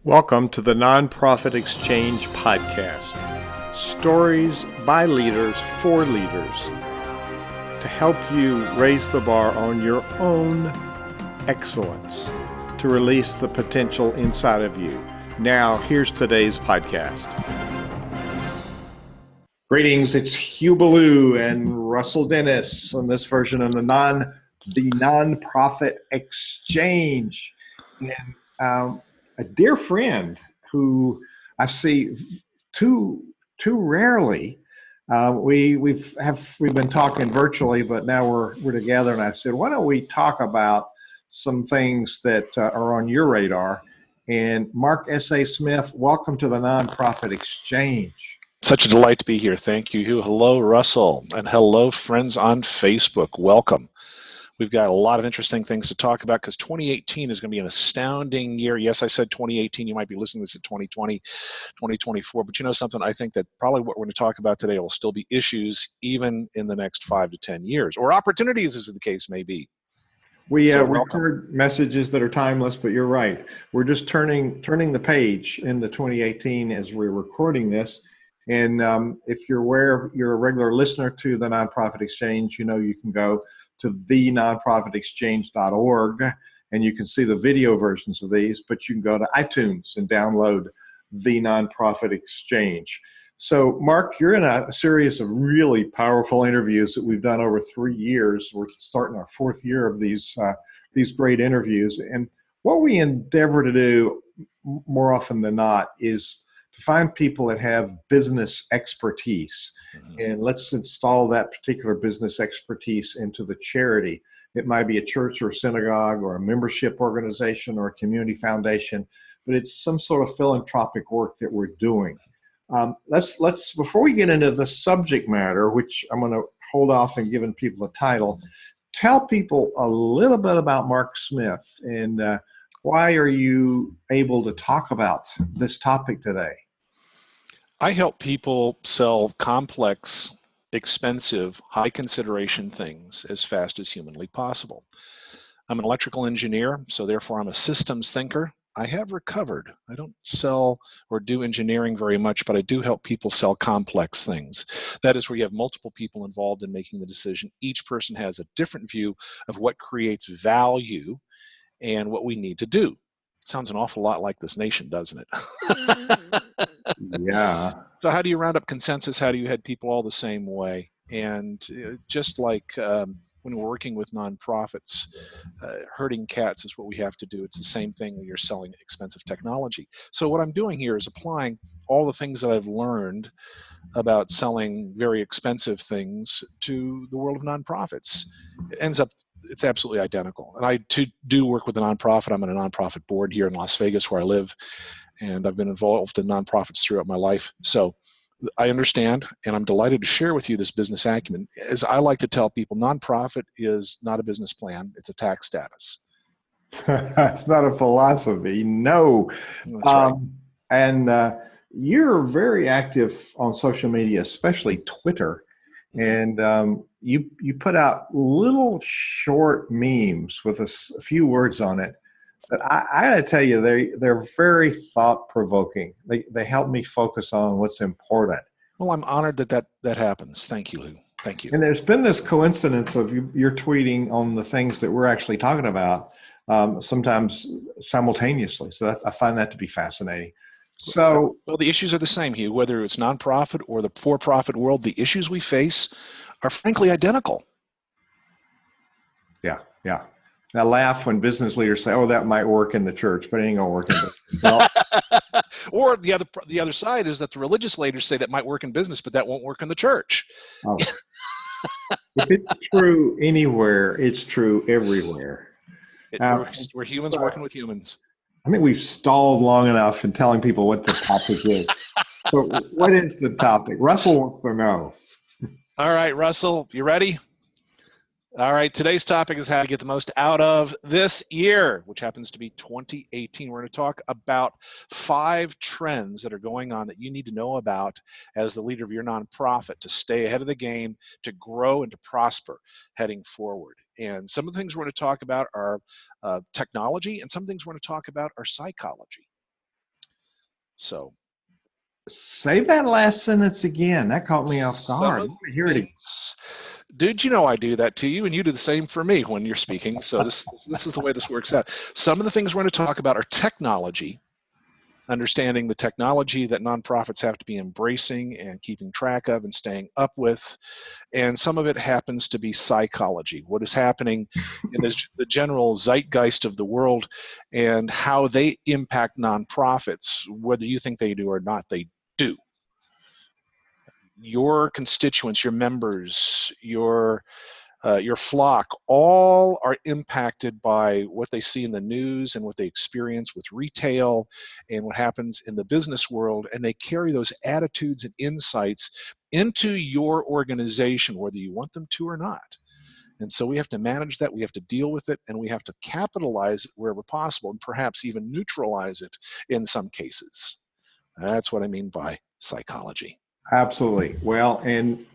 Welcome to the Nonprofit Exchange Podcast. Stories by leaders for leaders to help you raise the bar on your own excellence, to release the potential inside of you. Now, here's today's podcast. Greetings, it's Hugh Ballou and Russell Dennis on this version of the Nonprofit Exchange. And a dear friend who I see too rarely. We've been talking virtually, but now we're together. And I said, why don't we talk about some things that are on your radar? And Mark S.A. Smith, welcome to the Nonprofit Exchange. Such a delight to be here. Thank you, Hugh. Hello, Russell, and hello, friends on Facebook. Welcome. We've got a lot of interesting things to talk about because 2018 is going to be an astounding year. Yes, I said 2018. You might be listening to this at 2020, 2024. But you know something? I think that probably what we're going to talk about today will still be issues even in the next 5 to 10 years, or opportunities as the case may be. We heard messages that are timeless, but you're right. We're just turning the page into 2018 as we're recording this. And if you're aware, you're a regular listener to the Nonprofit Exchange, you know you can go to thenonprofitexchange.org and you can see the video versions of these, but you can go to iTunes and download The Nonprofit Exchange. So, Mark, you're in a series of really powerful interviews that we've done over 3 years. We're starting our 4th year of these great interviews. And what we endeavor to do more often than not is to find people that have business expertise. And let's install that particular business expertise into the charity. It might be a church or a synagogue or a membership organization or a community foundation, but it's some sort of philanthropic work that we're doing. Let's before we get into the subject matter, which I'm going to hold off and giving people a title, tell people a little bit about Mark Smith and why are you able to talk about this topic today? I help people sell complex, expensive, high consideration things as fast as humanly possible. I'm an electrical engineer, so therefore I'm a systems thinker. I have recovered. I don't sell or do engineering very much, but I do help people sell complex things. That is where you have multiple people involved in making the decision. Each person has a different view of what creates value and what we need to do. Sounds an awful lot like this nation, doesn't it? Yeah. So how do you round up consensus? How do you head people all the same way? And just like when we're working with nonprofits, herding cats is what we have to do. It's the same thing when you're selling expensive technology. So what I'm doing here is applying all the things that I've learned about selling very expensive things to the world of nonprofits. It's absolutely identical. And I do work with a nonprofit. I'm on a nonprofit board here in Las Vegas where I live. And I've been involved in nonprofits throughout my life. So I understand, and I'm delighted to share with you this business acumen. As I like to tell people, nonprofit is not a business plan, it's a tax status. It's not a philosophy, no. That's right. And you're very active on social media, especially Twitter. And you put out little short memes with a few words on it. But I got to tell you, they're very thought-provoking. They help me focus on what's important. Well, I'm honored that happens. Thank you, Lou. Thank you. And there's been this coincidence of you're tweeting on the things that we're actually talking about, sometimes simultaneously. So I find that to be fascinating. So, well, the issues are the same, Hugh. Whether it's nonprofit or the for-profit world, the issues we face are frankly identical. Yeah. I laugh when business leaders say, "Oh, that might work in the church, but it ain't gonna work in business." Well, or the other side is that the religious leaders say that might work in business, but that won't work in the church. Oh. If it's true anywhere, it's true everywhere. We're humans working with humans. I think we've stalled long enough in telling people what the topic is. So, what is the topic? Russell wants to know. All right, Russell, you ready? All right, today's topic is how to get the most out of this year, which happens to be 2018. We're going to talk about 5 trends that are going on that you need to know about as the leader of your nonprofit to stay ahead of the game, to grow and to prosper heading forward. And some of the things we're going to talk about are technology, and some things we're going to talk about are psychology. So Say that last sentence again. That caught me off some guard. of I want to hear the it again. things, dude, you know I do that to you, and you do the same for me when you're speaking. So this is the way this works out. Some of the things we're going to talk about are technology, understanding the technology that nonprofits have to be embracing and keeping track of and staying up with. And some of it happens to be psychology, what is happening in the general zeitgeist of the world and how they impact nonprofits, whether you think they do or not, they do. Your constituents, your members, your flock, all are impacted by what they see in the news and what they experience with retail and what happens in the business world, and they carry those attitudes and insights into your organization, whether you want them to or not. And so we have to manage that, we have to deal with it, and we have to capitalize it wherever possible, and perhaps even neutralize it in some cases. That's what I mean by psychology. Absolutely. Well, and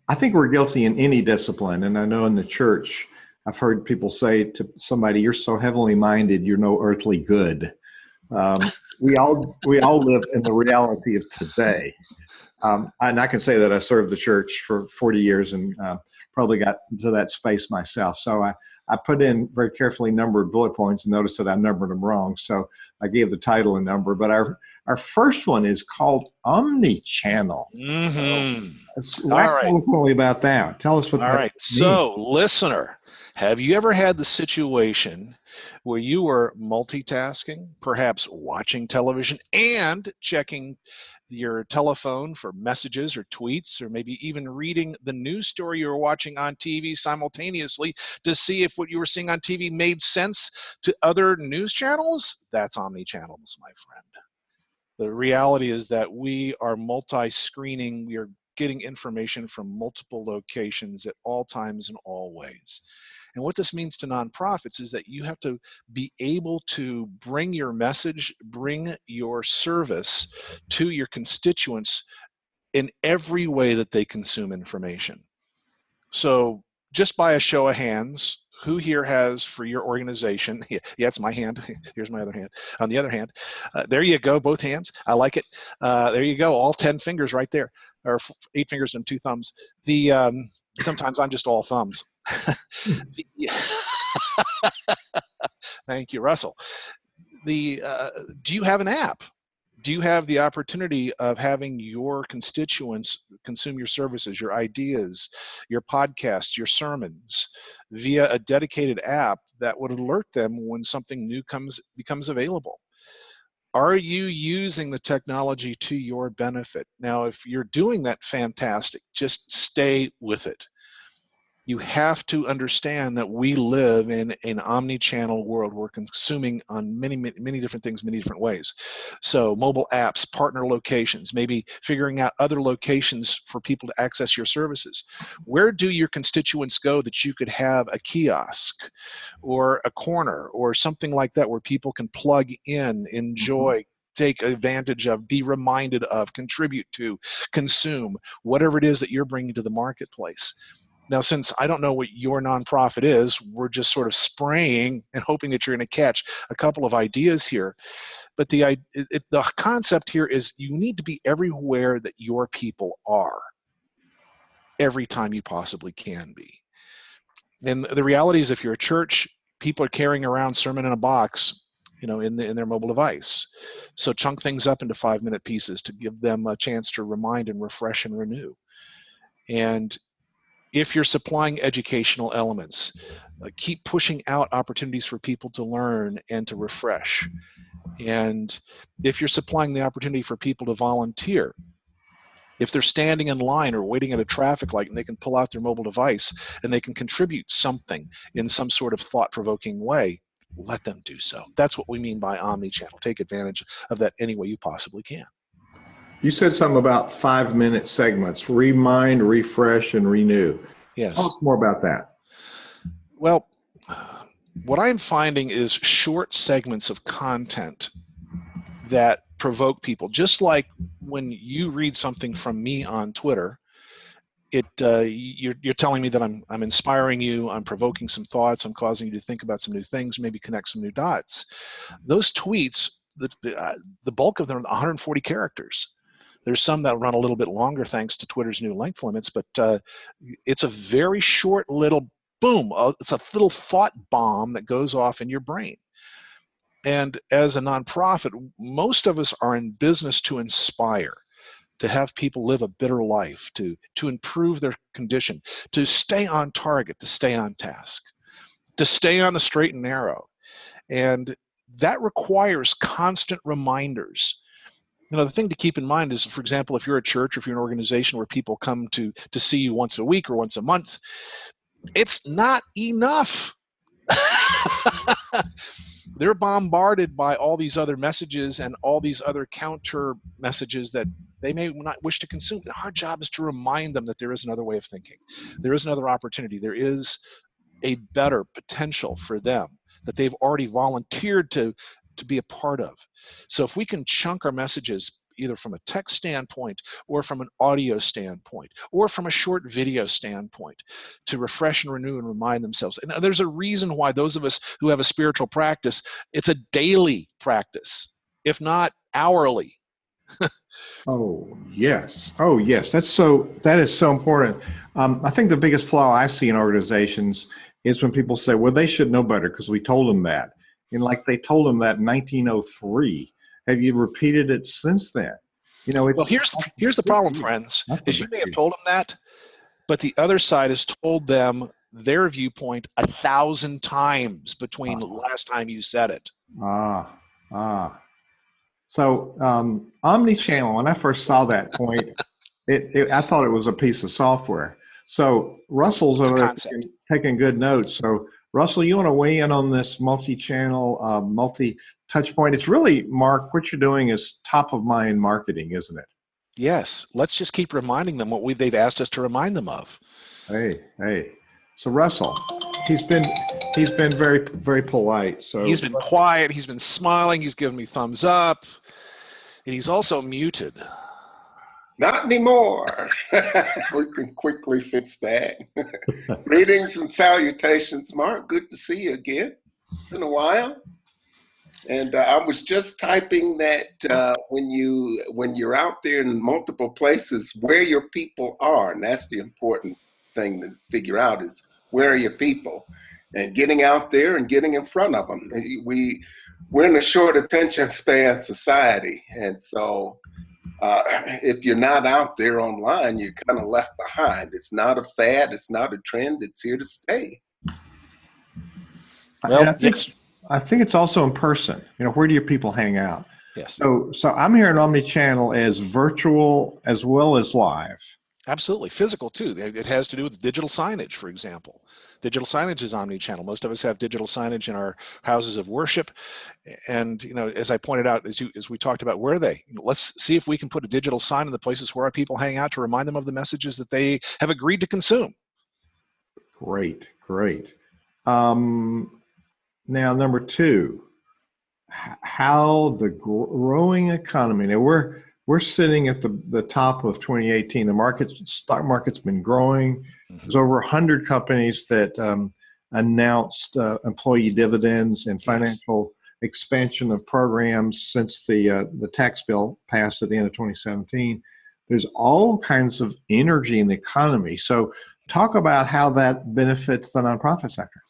I think we're guilty in any discipline. And I know in the church, I've heard people say to somebody, "You're so heavenly minded, you're no earthly good." We all live in the reality of today. And I can say that I served the church for 40 years and probably got to that space myself. So I put in very carefully numbered bullet points and noticed that I numbered them wrong. So I gave the title a number. But our first one is called Omnichannel. So All wax right. eloquently about that. Tell us what All that right. means. So, listener, have you ever had the situation where you were multitasking, perhaps watching television and checking your telephone for messages or tweets, or maybe even reading the news story you were watching on TV simultaneously to see if what you were seeing on TV made sense to other news channels? That's omnichannels, my friend. The reality is that we are multi-screening. We are getting information from multiple locations at all times and all ways. And what this means to nonprofits is that you have to be able to bring your message, bring your service to your constituents in every way that they consume information. So just by a show of hands, who here has for your organization? Yeah, it's my hand. Here's my other hand. On the other hand, there you go, both hands. I like it. There you go, all 10 fingers right there, or 8 fingers and 2 thumbs. Sometimes I'm just all thumbs. Thank you, Russell. Do you have an app? Do you have the opportunity of having your constituents consume your services, your ideas, your podcasts, your sermons via a dedicated app that would alert them when something new becomes available? Are you using the technology to your benefit? Now, if you're doing that, fantastic. Just stay with it. You have to understand that we live in an omni-channel world. We're consuming on many different things, many different ways. So mobile apps, partner locations, maybe figuring out other locations for people to access your services. Where do your constituents go that you could have a kiosk or a corner or something like that where people can plug in, enjoy, take advantage of, be reminded of, contribute to, consume, whatever it is that you're bringing to the marketplace? Now, since I don't know what your nonprofit is, we're just sort of spraying and hoping that you're going to catch a couple of ideas here. But the concept here is you need to be everywhere that your people are, every time you possibly can be. And the reality is, if you're a church, people are carrying around sermon in a box, in their mobile device. So chunk things up into 5-minute pieces to give them a chance to remind and refresh and renew. And if you're supplying educational elements, keep pushing out opportunities for people to learn and to refresh. And if you're supplying the opportunity for people to volunteer, if they're standing in line or waiting at a traffic light and they can pull out their mobile device and they can contribute something in some sort of thought-provoking way, let them do so. That's what we mean by omni-channel. Take advantage of that any way you possibly can. You said something about 5-minute segments: remind, refresh, and renew. Yes. Tell us more about that. Well, what I'm finding is short segments of content that provoke people. Just like when you read something from me on Twitter, you're telling me that I'm inspiring you, I'm provoking some thoughts, I'm causing you to think about some new things, maybe connect some new dots. Those tweets, the bulk of them are 140 characters. There's some that run a little bit longer thanks to Twitter's new length limits, but it's a very short little boom. It's a little thought bomb that goes off in your brain. And as a nonprofit, most of us are in business to inspire, to have people live a better life, to improve their condition, to stay on target, to stay on task, to stay on the straight and narrow. And that requires constant reminders. The thing to keep in mind is, for example, if you're a church or if you're an organization where people come to see you once a week or once a month, it's not enough. They're bombarded by all these other messages and all these other counter messages that they may not wish to consume. Our job is to remind them that there is another way of thinking. There is another opportunity. There is a better potential for them that they've already volunteered to be a part of. So if we can chunk our messages either from a text standpoint or from an audio standpoint or from a short video standpoint to refresh and renew and remind themselves. And there's a reason why those of us who have a spiritual practice, it's a daily practice, if not hourly. Oh, yes. Oh, yes. That is so important. I think the biggest flaw I see in organizations is when people say, well, they should know better because we told them that. And like they told them that in 1903. Have you repeated it since then? Well, here's the problem, friends, is you may have told them that, but the other side has told them their viewpoint 1,000 times between the last time you said it. So omni-channel, when I first saw that point, I thought it was a piece of software. So Russell's over there taking good notes. So Russell, you want to weigh in on this multi-channel, multi-touch point? It's really, Mark, what you're doing is top of mind marketing, isn't it? Yes. Let's just keep reminding them what they've asked us to remind them of. Hey. So Russell, he's been very, very polite. So he's been quiet. He's been smiling. He's given me thumbs up. And he's also muted. Not anymore. We can quickly fix that. Greetings and salutations, Mark. Good to see you again. It's been a while. And I was just typing that when you're out there in multiple places, where your people are, and that's the important thing to figure out is where are your people, and getting out there and getting in front of them. We're in a short attention span society, and so if you're not out there online, you're kind of left behind. It's not a fad. It's not a trend. It's here to stay. Well, I think it's also in person. Where do your people hang out? Yes. So I'm hearing omni-channel as virtual as well as live. Absolutely. Physical too. It has to do with digital signage, for example. Digital signage is omni-channel. Most of us have digital signage in our houses of worship. And, as I pointed out, as we talked about, where are they? Let's see if we can put a digital sign in the places where our people hang out to remind them of the messages that they have agreed to consume. Great. Now, number two, how the growing economy. Now, we're sitting at the top of 2018. The stock market's been growing. There's over 100 companies that announced employee dividends and financial expansion of programs since the tax bill passed at the end of 2017. There's all kinds of energy in the economy. So talk about how that benefits the nonprofit sector.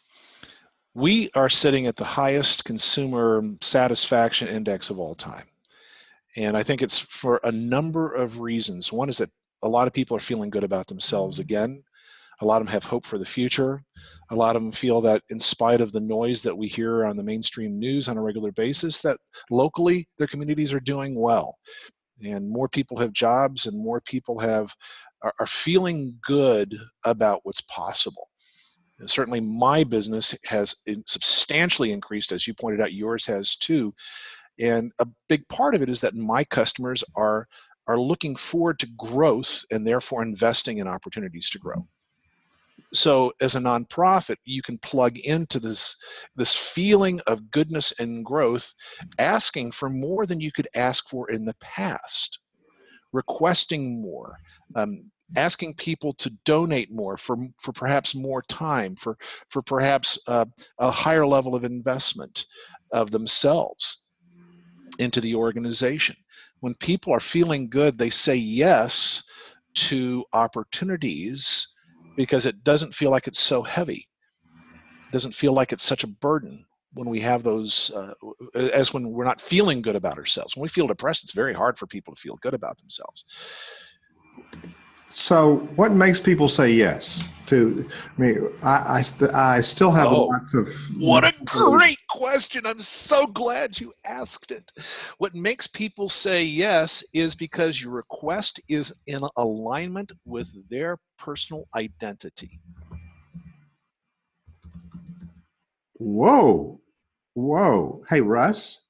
We are sitting at the highest consumer satisfaction index of all time. And I think it's for a number of reasons. One is that a lot of people are feeling good about themselves again. A lot of them have hope for the future. A lot of them feel that in spite of the noise that we hear on the mainstream news on a regular basis, that locally their communities are doing well. And more people have jobs and more people are feeling good about what's possible. And certainly my business has substantially increased, as you pointed out, yours has too. And a big part of it is that my customers are looking forward to growth and therefore investing in opportunities to grow. So as a nonprofit, you can plug into this feeling of goodness and growth, asking for more than you could ask for in the past, requesting more, asking people to donate more for perhaps more time, for perhaps a higher level of investment of themselves. into the organization. When people are feeling good, they say yes to opportunities because it doesn't feel like it's so heavy. It doesn't feel like it's such a burden when we have those, as when we're not feeling good about ourselves. When we feel depressed, it's very hard for people to feel good about themselves. So what makes people say yes to me? I still have lots of. What a great question. I'm so glad you asked it. What makes people say yes is because your request is in alignment with their personal identity. Whoa. Hey, Russ,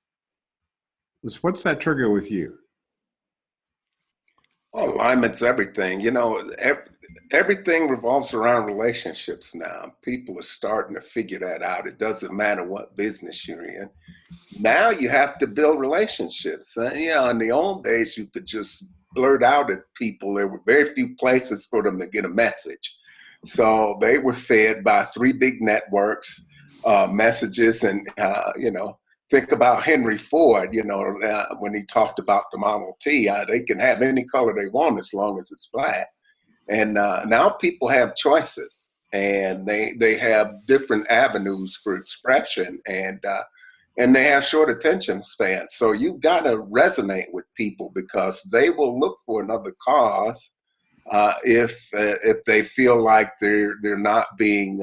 what's that trigger with you? Well, alignment's everything. You know, everything revolves around relationships now. People are starting to figure that out. It doesn't matter what business you're in. Now you have to build relationships. You know, in the old days, you could just blurt out at people. There were very few places for them to get a message. So they were fed by three big networks, messages, and, you know, think about Henry Ford, you know, when he talked about the Model T, they can have any color they want as long as it's black. And now people have choices, and they have different avenues for expression, and they have short attention spans. So you've got to resonate with people because they will look for another cause if they feel like they're not being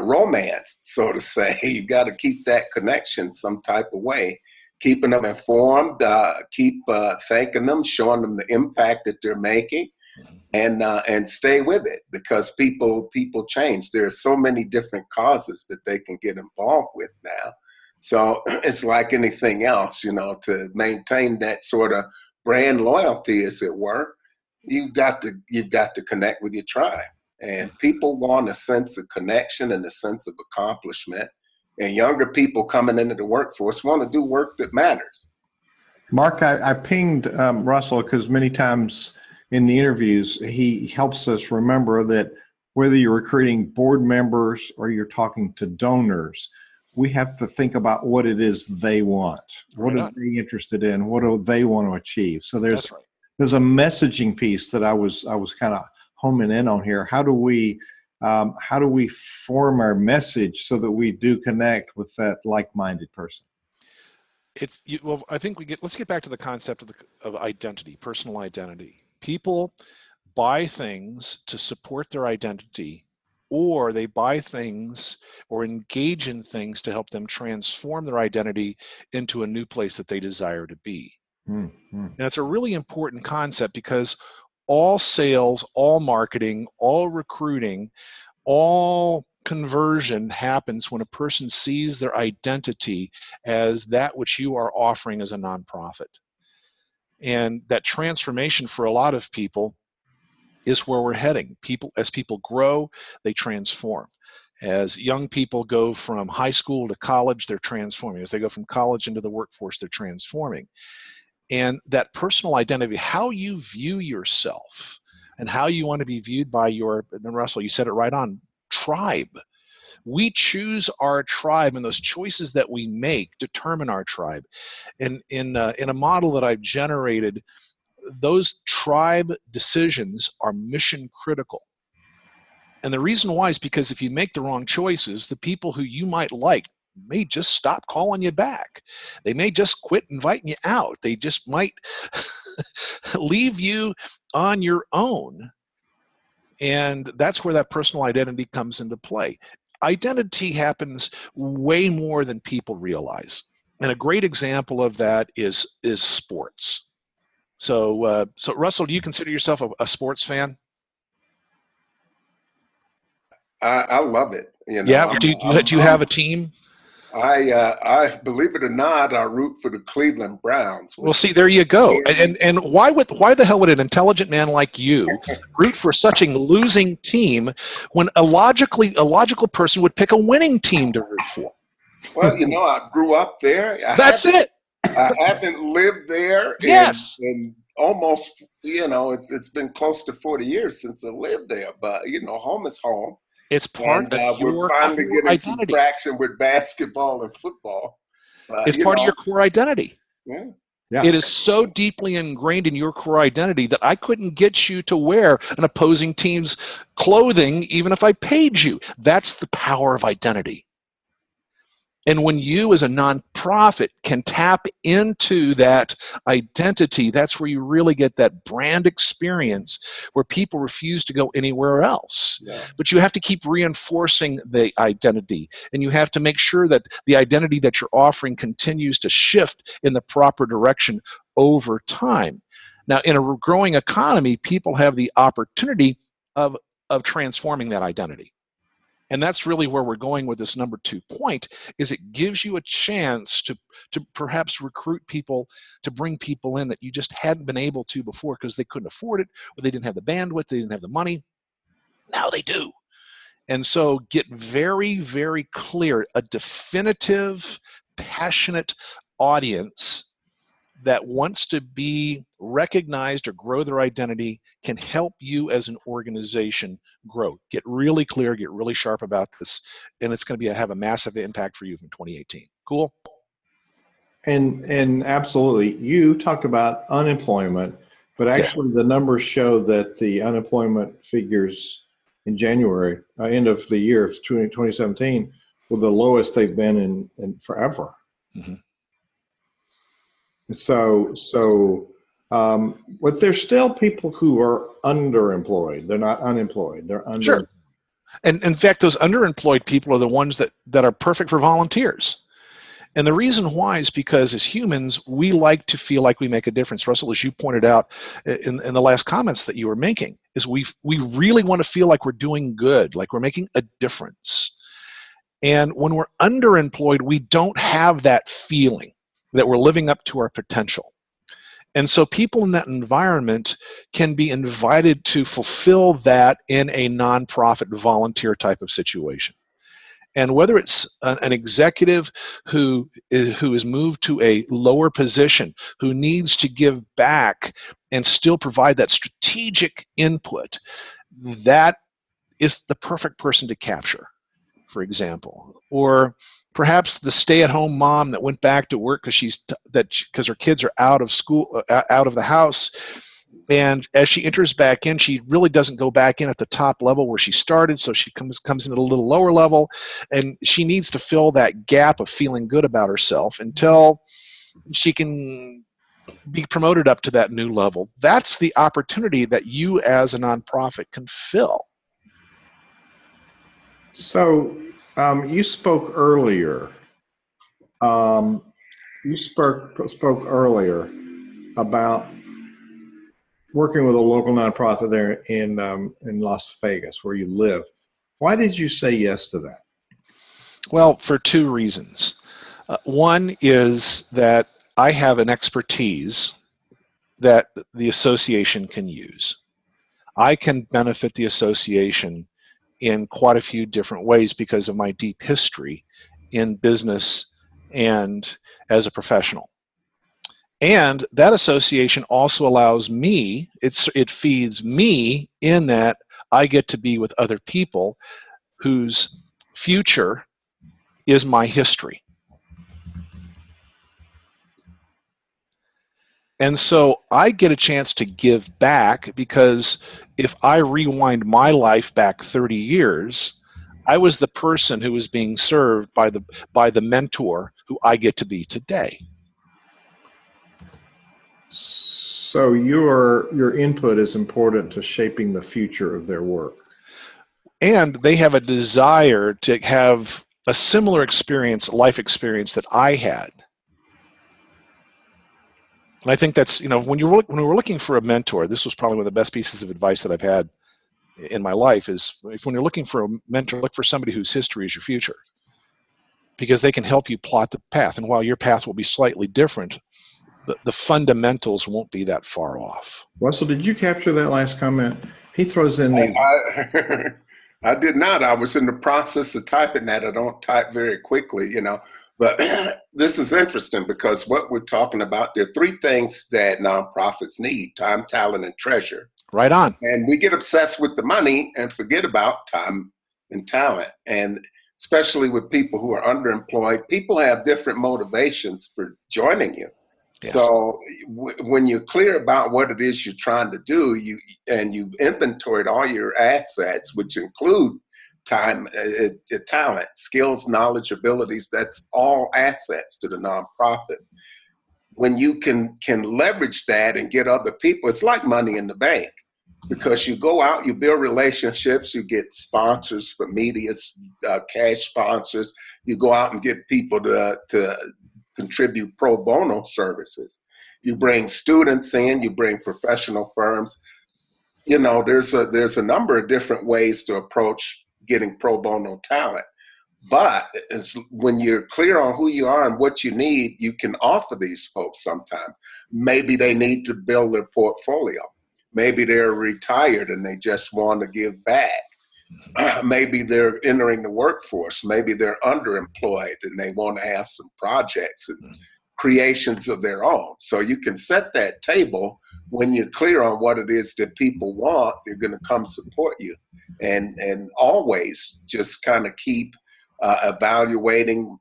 romance, so to say. You got to keep that connection some type of way, keeping them informed, keep thanking them, showing them the impact that they're making, and stay with it because people change. There are so many different causes that they can get involved with now. So it's like anything else, you know, to maintain that sort of brand loyalty, as it were, you've got to connect with your tribe. And people want a sense of connection and a sense of accomplishment. And younger people coming into the workforce want to do work that matters. Mark, I pinged Russell because many times in the interviews, he helps us remember that whether you're recruiting board members or you're talking to donors, we have to think about what it is they want. What are they interested in? What do they want to achieve? So there's a messaging piece that I was kind of homing in on here. How do we form our message so that we do connect with that like-minded person? Well, I think let's get back to the concept of identity, personal identity. People buy things to support their identity, or they buy things or engage in things to help them transform their identity into a new place that they desire to be. Mm-hmm. And it's a really important concept because all sales, all marketing, all recruiting, all conversion happens when a person sees their identity as that which you are offering as a nonprofit. And that transformation for a lot of people is where we're heading. As people grow, they transform. As young people go from high school to college, they're transforming. As they go from college into the workforce, they're transforming. And that personal identity, how you view yourself and how you want to be viewed by and Russell, you said it right on, tribe. We choose our tribe, and those choices that we make determine our tribe. And in a model that I've generated, those tribe decisions are mission critical. And the reason why is because if you make the wrong choices, the people who you might like may just stop calling you back. They may just quit inviting you out. They just might leave you on your own. And that's where that personal identity comes into play. Identity happens way more than people realize. And a great example of that is sports. So Russell, do you consider yourself a sports fan? I love it. You know, yeah. Do you have a team? I believe it or not, I root for the Cleveland Browns. Well, see, there you go. And why the hell would an intelligent man like you root for such a losing team when a logical person would pick a winning team to root for? Well, you know, I grew up there. That's it. I haven't lived there. Yes. In almost, you know, it's been close to 40 years since I lived there. But, you know, home is home. It's part of your we're finally getting identity. some traction with basketball and football. It's part of your core identity. Yeah. Yeah. It is so deeply ingrained in your core identity that I couldn't get you to wear an opposing team's clothing even if I paid you. That's the power of identity. And when you as a nonprofit can tap into that identity, that's where you really get that brand experience where people refuse to go anywhere else. Yeah. But you have to keep reinforcing the identity, and you have to make sure that the identity that you're offering continues to shift in the proper direction over time. Now, in a growing economy, people have the opportunity of transforming that identity. And that's really where we're going with this number 2 point, is it gives you a chance to perhaps recruit people, to bring people in that you just hadn't been able to before because they couldn't afford it, or they didn't have the bandwidth, they didn't have the money. Now they do. And so get very, very clear, a definitive, passionate audience that wants to be recognized or grow their identity can help you as an organization grow. Get really clear, get really sharp about this, and it's going to have a massive impact for you in 2018. Cool? And absolutely, you talked about unemployment, but actually the numbers show that the unemployment figures in January, end of the year of 2017, were the lowest they've been in forever. Mm-hmm. But there's still people who are underemployed. They're not unemployed. They're underemployed. Sure. And in fact, those underemployed people are the ones that are perfect for volunteers. And the reason why is because as humans, we like to feel like we make a difference. Russell, as you pointed out in the last comments that you were making, is we really want to feel like we're doing good, like we're making a difference. And when we're underemployed, we don't have that feeling that we're living up to our potential. And so people in that environment can be invited to fulfill that in a nonprofit volunteer type of situation. And whether it's an executive who is moved to a lower position, who needs to give back and still provide that strategic input, that is the perfect person to capture, for example. Or perhaps the stay-at-home mom that went back to work because her kids are out of school, out of the house, and as she enters back in, she really doesn't go back in at the top level where she started, so she comes in at a little lower level, and she needs to fill that gap of feeling good about herself until she can be promoted up to that new level. That's the opportunity that you as a nonprofit can fill. So you spoke earlier. You spoke earlier about working with a local nonprofit there in Las Vegas, where you live. Why did you say yes to that? Well, for 2 reasons. One is that I have an expertise that the association can use. I can benefit the association in quite a few different ways because of my deep history in business and as a professional. And that association also allows me, it feeds me in that I get to be with other people whose future is my history. And so I get a chance to give back because if I rewind my life back 30 years, I was the person who was being served by the mentor who I get to be today. So your input is important to shaping the future of their work. And they have a desire to have a similar experience, life experience that I had. And I think that's, when we were looking for a mentor, this was probably one of the best pieces of advice that I've had in my life is when you're looking for a mentor, look for somebody whose history is your future, because they can help you plot the path. And while your path will be slightly different, the fundamentals won't be that far off. Russell, did you capture that last comment? He throws in these. I did not. I was in the process of typing that. I don't type very quickly, But this is interesting because what we're talking about, there are 3 things that nonprofits need: time, talent, and treasure. Right on. And we get obsessed with the money and forget about time and talent. And especially with people who are underemployed. People have different motivations for joining you. Yes. So when you're clear about what it is you're trying to do, you've inventoried all your assets, which include time, talent, skills, knowledge, abilities. That's all assets to the nonprofit. When you can leverage that and get other people, it's like money in the bank, because you go out, you build relationships, you get sponsors for media, cash sponsors. You go out and get people to contribute pro bono services. You bring students in, you bring professional firms. You know, there's a number of different ways to approach getting pro bono talent. But when you're clear on who you are and what you need, you can offer these folks sometimes. Maybe they need to build their portfolio. Maybe they're retired and they just want to give back. Maybe they're entering the workforce. Maybe they're underemployed and they want to have some projects and creations of their own. So you can set that table when you're clear on what it is that people want. They're going to come support you, and always just kind of keep evaluating,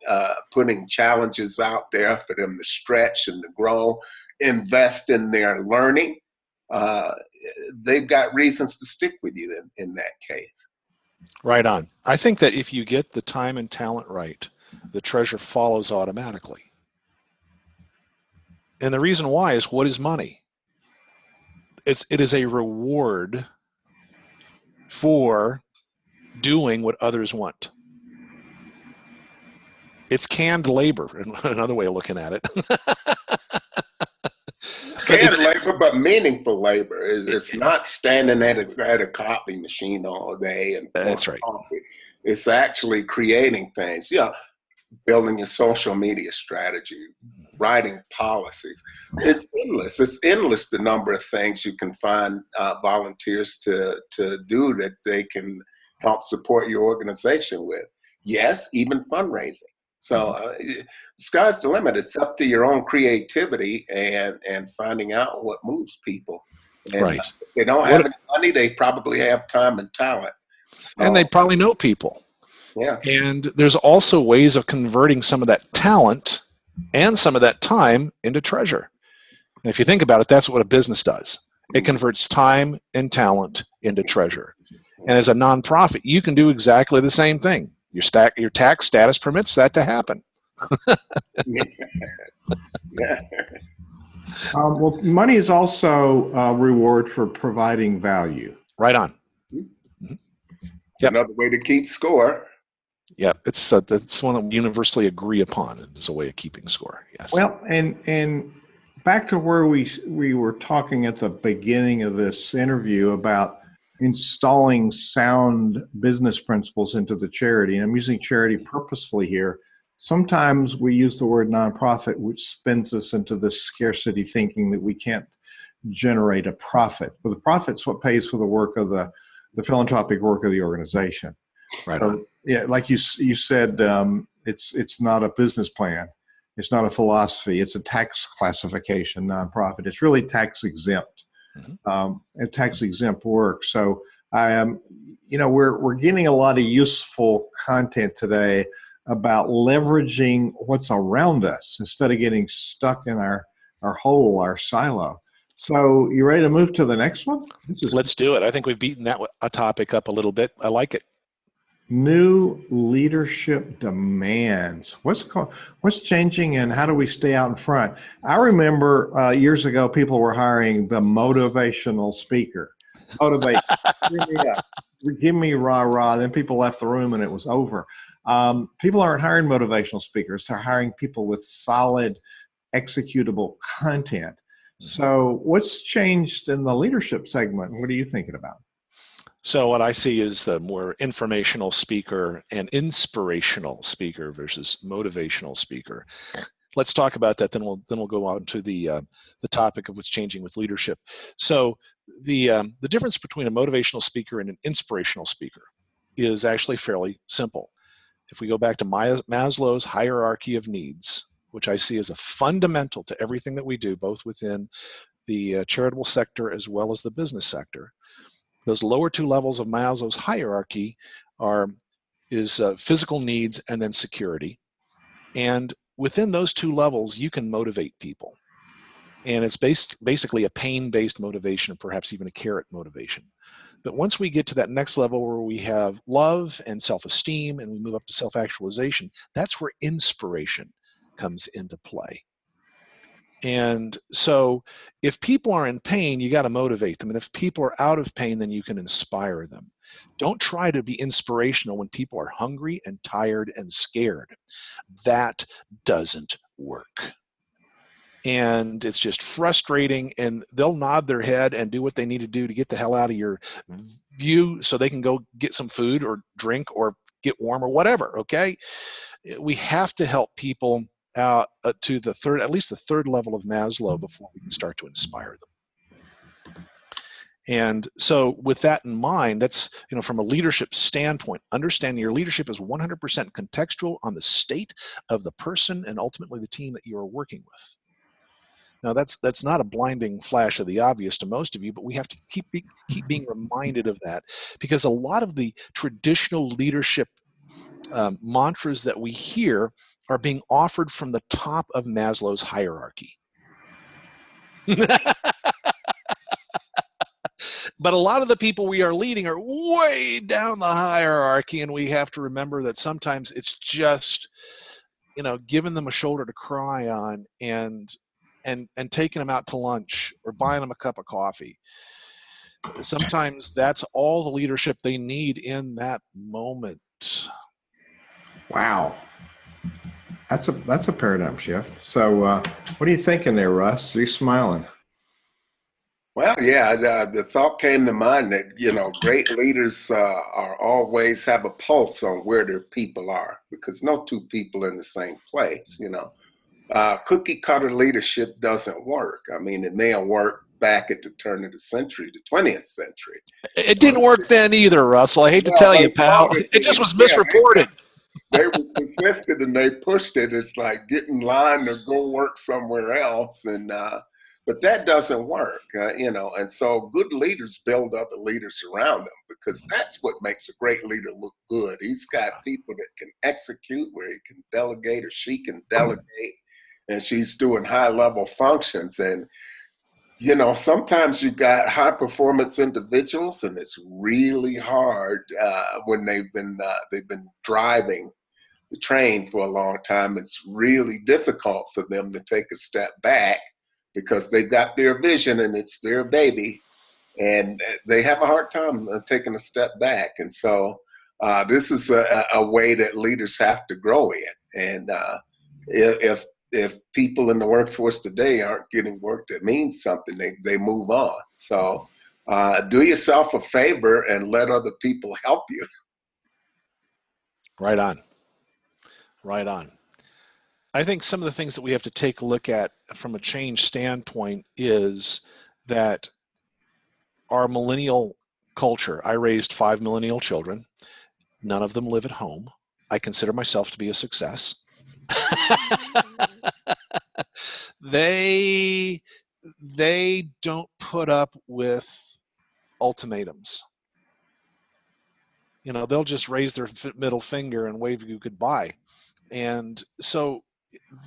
putting challenges out there for them to stretch and to grow, invest in their learning. They've got reasons to stick with you in that case. Right on. I think that if you get the time and talent right, the treasure follows automatically. And the reason why is, what is money? It is a reward for doing what others want. It's canned labor, another way of looking at it. Canned labor, but meaningful labor. It's not standing at a copy machine all day and that's right. Coffee. It's actually creating things. Yeah, building your social media strategy, writing policies. It's endless. It's endless the number of things you can find volunteers to do that they can help support your organization with. Yes, even fundraising. So sky's the limit. It's up to your own creativity and finding out what moves people. And right. If they don't have any money, they probably have time and talent. So, and they probably know people. Yeah. And there's also ways of converting some of that talent and some of that time into treasure. And if you think about it, that's what a business does. It converts time and talent into treasure. And as a nonprofit, you can do exactly the same thing. Your tax status permits that to happen. Yeah. Well, money is also a reward for providing value. Right on. It's another way to keep score. Yeah, it's one that we universally agree upon as a way of keeping score. Yes. Well, and back to where we were talking at the beginning of this interview about installing sound business principles into the charity, and I'm using charity purposefully here. Sometimes we use the word nonprofit, which spins us into this scarcity thinking that we can't generate a profit. But the profit's what pays for the work of the philanthropic work of the organization. Right. Yeah, like you said, it's not a business plan. It's not a philosophy. It's a tax classification nonprofit. It's really tax exempt. And tax exempt work. So we're getting a lot of useful content today about leveraging what's around us instead of getting stuck in our hole, our silo. So you ready to move to the next one? Let's do it. I think we've beaten that topic up a little bit. I like it. New leadership demands. What's changing and how do we stay out in front? I remember years ago, people were hiring the motivational speaker. Motivate, give me rah-rah. Then people left the room and it was over. People aren't hiring motivational speakers. They're hiring people with solid executable content. So what's changed in the leadership segment? What are you thinking about? So what I see is the more informational speaker and inspirational speaker versus motivational speaker. Let's talk about that. Then we'll go on to the topic of what's changing with leadership. So the difference between a motivational speaker and an inspirational speaker is actually fairly simple. If we go back to Maslow's hierarchy of needs, which I see as a fundamental to everything that we do, both within the charitable sector as well as the business sector. Those lower two levels of Maslow's hierarchy are is physical needs and then security. And within those two levels, you can motivate people. And it's basically a pain-based motivation, or perhaps even a carrot motivation. But once we get to that next level where we have love and self-esteem and we move up to self-actualization, that's where inspiration comes into play. And so if people are in pain, you got to motivate them. And if people are out of pain, then you can inspire them. Don't try to be inspirational when people are hungry and tired and scared. That doesn't work. And it's just frustrating, and they'll nod their head and do what they need to do to get the hell out of your view so they can go get some food or drink or get warm or whatever, okay? We have to help people out to the third, at least the third level of Maslow before we can start to inspire them. And so with that in mind, that's, from a leadership standpoint, understanding your leadership is 100% contextual on the state of the person and ultimately the team that you are working with. Now, that's not a blinding flash of the obvious to most of you, but we have to keep being reminded of that, because a lot of the traditional leadership mantras that we hear are being offered from the top of Maslow's hierarchy. But a lot of the people we are leading are way down the hierarchy, and we have to remember that sometimes it's just, giving them a shoulder to cry on and taking them out to lunch or buying them a cup of coffee. Sometimes that's all the leadership they need in that moment. Wow. That's a paradigm shift. So what are you thinking there, Russ? Are you smiling? Well, yeah, the thought came to mind that, great leaders are always have a pulse on where their people are, because no two people are in the same place, Cookie cutter leadership doesn't work. I mean, it may have worked back at the turn of the century, the 20th century. It didn't work then either, Russell. I hate to tell you, pal. It just was misreported. They were persistent and they pushed it. It's like get in line or go work somewhere else. But that doesn't work, and so good leaders build other leaders around them, because that's what makes a great leader look good. He's got people that can execute, where he can delegate or she can delegate, and she's doing high level functions. And, sometimes you got high performance individuals, and it's really hard when they've been driving the train for a long time. It's really difficult for them to take a step back, because they've got their vision and it's their baby, and they have a hard time taking a step back. And so this is a way that leaders have to grow in. And if people in the workforce today aren't getting work that means something, they move on. So do yourself a favor and let other people help you. Right on. Right on. I think some of the things that we have to take a look at from a change standpoint is that our millennial culture, I raised 5 millennial children. None of them live at home. I consider myself to be a success. They don't put up with ultimatums. They'll just raise their middle finger and wave you goodbye. And so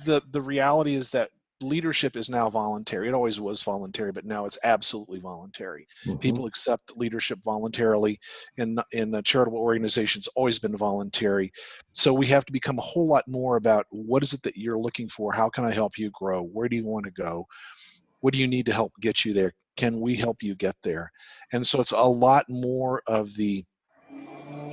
the reality is that leadership is now voluntary. It always was voluntary, but now it's absolutely voluntary. Mm-hmm. People accept leadership voluntarily. In the charitable organizations, always been voluntary. So we have to become a whole lot more about what is it that you're looking for? How can I help you grow? Where do you want to go? What do you need to help get you there? Can we help you get there? And so it's a lot more of the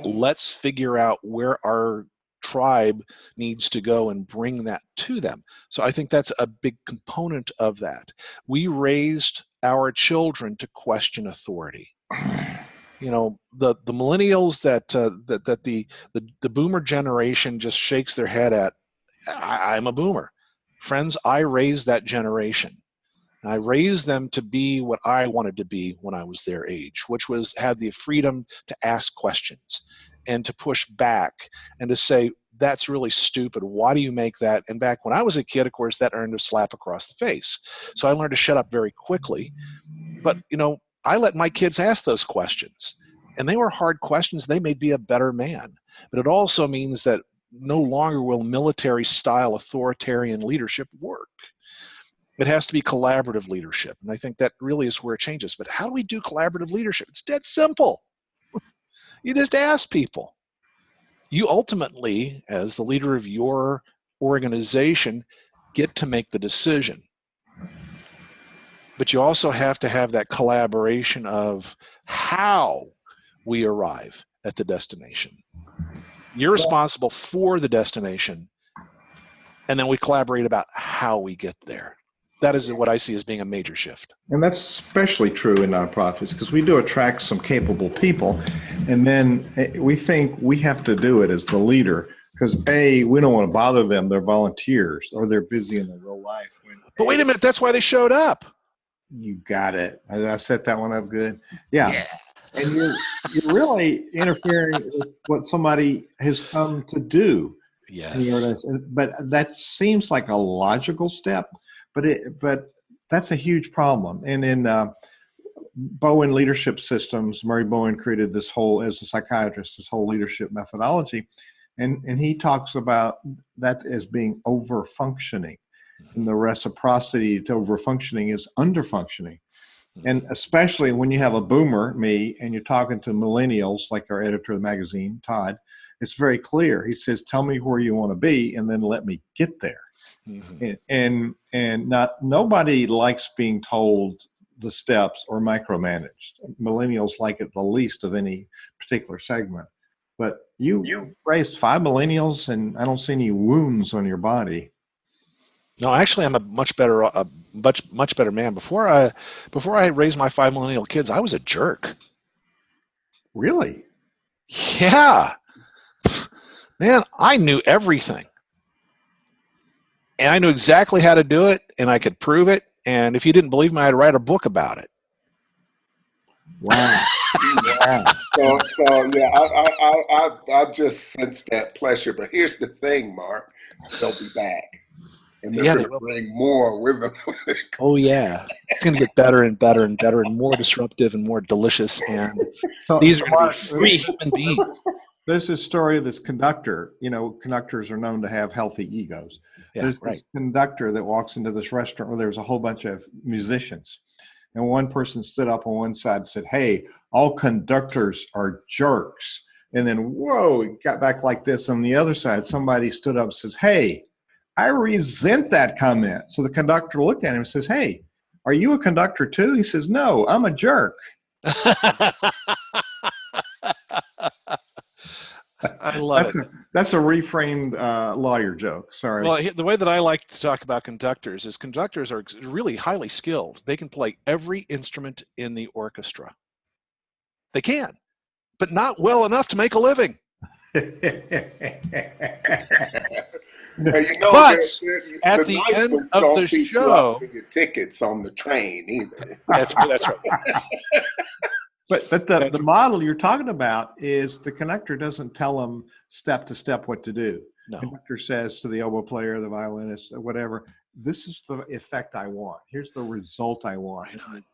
let's figure out where our tribe needs to go and bring that to them. So I think that's a big component of that. We raised our children to question authority. The millennials that the boomer generation just shakes their head at. I'm a boomer. Friends, I raised that generation. I raised them to be what I wanted to be when I was their age, which was had the freedom to ask questions and to push back and to say, that's really stupid. Why do you make that? And back when I was a kid, of course, that earned a slap across the face. So I learned to shut up very quickly. But, I let my kids ask those questions. And they were hard questions. They made me a better man. But it also means that no longer will military-style authoritarian leadership work. It has to be collaborative leadership. And I think that really is where it changes. But how do we do collaborative leadership? It's dead simple. You just ask people. You ultimately, as the leader of your organization, get to make the decision. But you also have to have that collaboration of how we arrive at the destination. You're responsible for the destination, and then we collaborate about how we get there. That is what I see as being a major shift. And that's especially true in nonprofits, because we do attract some capable people, and then we think we have to do it as the leader because we don't want to bother them. They're volunteers or they're busy in their real life. But wait a minute, that's why they showed up. You got it. I set that one up good. Yeah. And you're really interfering with what somebody has come to do. Yes. But that seems like a logical step, but that's a huge problem. And in Bowen Leadership Systems, Murray Bowen created this whole, as a psychiatrist, this whole leadership methodology. And he talks about that as being over-functioning. And the reciprocity to over-functioning is under-functioning. And especially when you have a boomer, me, and you're talking to millennials, like our editor of the magazine, Todd, it's very clear. He says, tell me where you want to be and then let me get there. Mm-hmm. And nobody likes being told the steps or micromanaged. Millennials like it the least of any particular segment. But you raised 5 millennials, and I don't see any wounds on your body. No, actually, I'm a much better man. Before I raised my 5 millennial kids, I was a jerk. Really? Yeah. Man, I knew everything. And I knew exactly how to do it, and I could prove it. And if you didn't believe me, I'd write a book about it. Wow. Yeah. So yeah, I just sense that pleasure. But here's the thing, Mark. They'll be back. And they're going to bring more with them. Oh, yeah. It's going to get better and better and better and more disruptive and more delicious. And these are going to be free human beings. There's this story of this conductor. You know, conductors are known to have healthy egos. Yeah, there's this conductor that walks into this restaurant where there's a whole bunch of musicians. And one person stood up on one side and said, hey, all conductors are jerks. And then, whoa, it got back like this. On the other side, somebody stood up and says, hey, I resent that comment. So the conductor looked at him and says, hey, are you a conductor too? He says, no, I'm a jerk. I love it. That's a reframed lawyer joke. Sorry. Well, the way that I like to talk about conductors is conductors are really highly skilled. They can play every instrument in the orchestra. They can, but not well enough to make a living. But at the end of the show, your tickets on the train either. That's right. But the model you're talking about is the conductor doesn't tell them step to step what to do. No. The conductor says to the oboe player, the violinist, or whatever, this is the effect I want. Here's the result I want.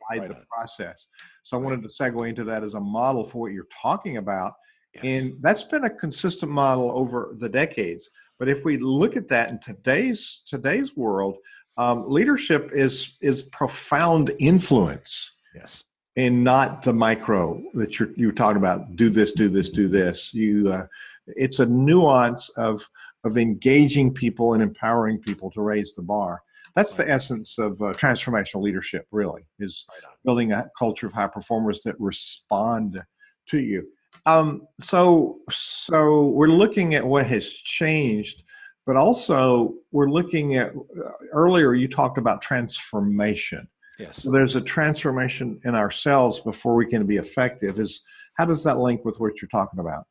Guide the process. So I wanted to segue into that as a model for what you're talking about. Yes. And that's been a consistent model over the decades. But if we look at that in today's world, leadership is profound influence. Yes. And not the micro that you're talking about. Do this, do this, do this. It's a nuance of engaging people and empowering people to raise the bar. That's the essence of transformational leadership. Really, is building a culture of high performers that respond to you. So we're looking at what has changed, but also we're looking at earlier you talked about transformation. Yes. So there's a transformation in ourselves before we can be effective. How does that link with what you're talking about?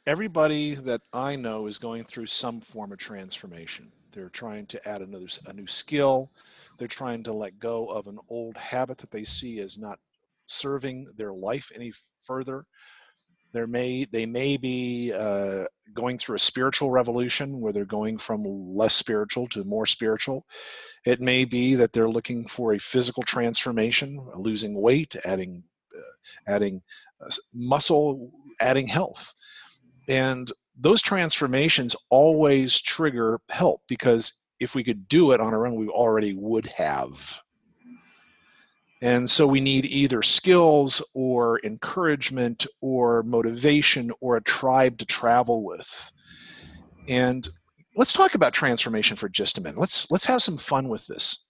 Everybody that I know is going through some form of transformation. They're trying to add a new skill. They're trying to let go of an old habit that they see as not serving their life any further. They may be going through a spiritual revolution where they're going from less spiritual to more spiritual. It may be that they're looking for a physical transformation, losing weight, adding muscle, adding health. And those transformations always trigger help, because if we could do it on our own, we already would have. And so we need either skills or encouragement or motivation or a tribe to travel with. And let's talk about transformation for just a minute. Let's have some fun with this.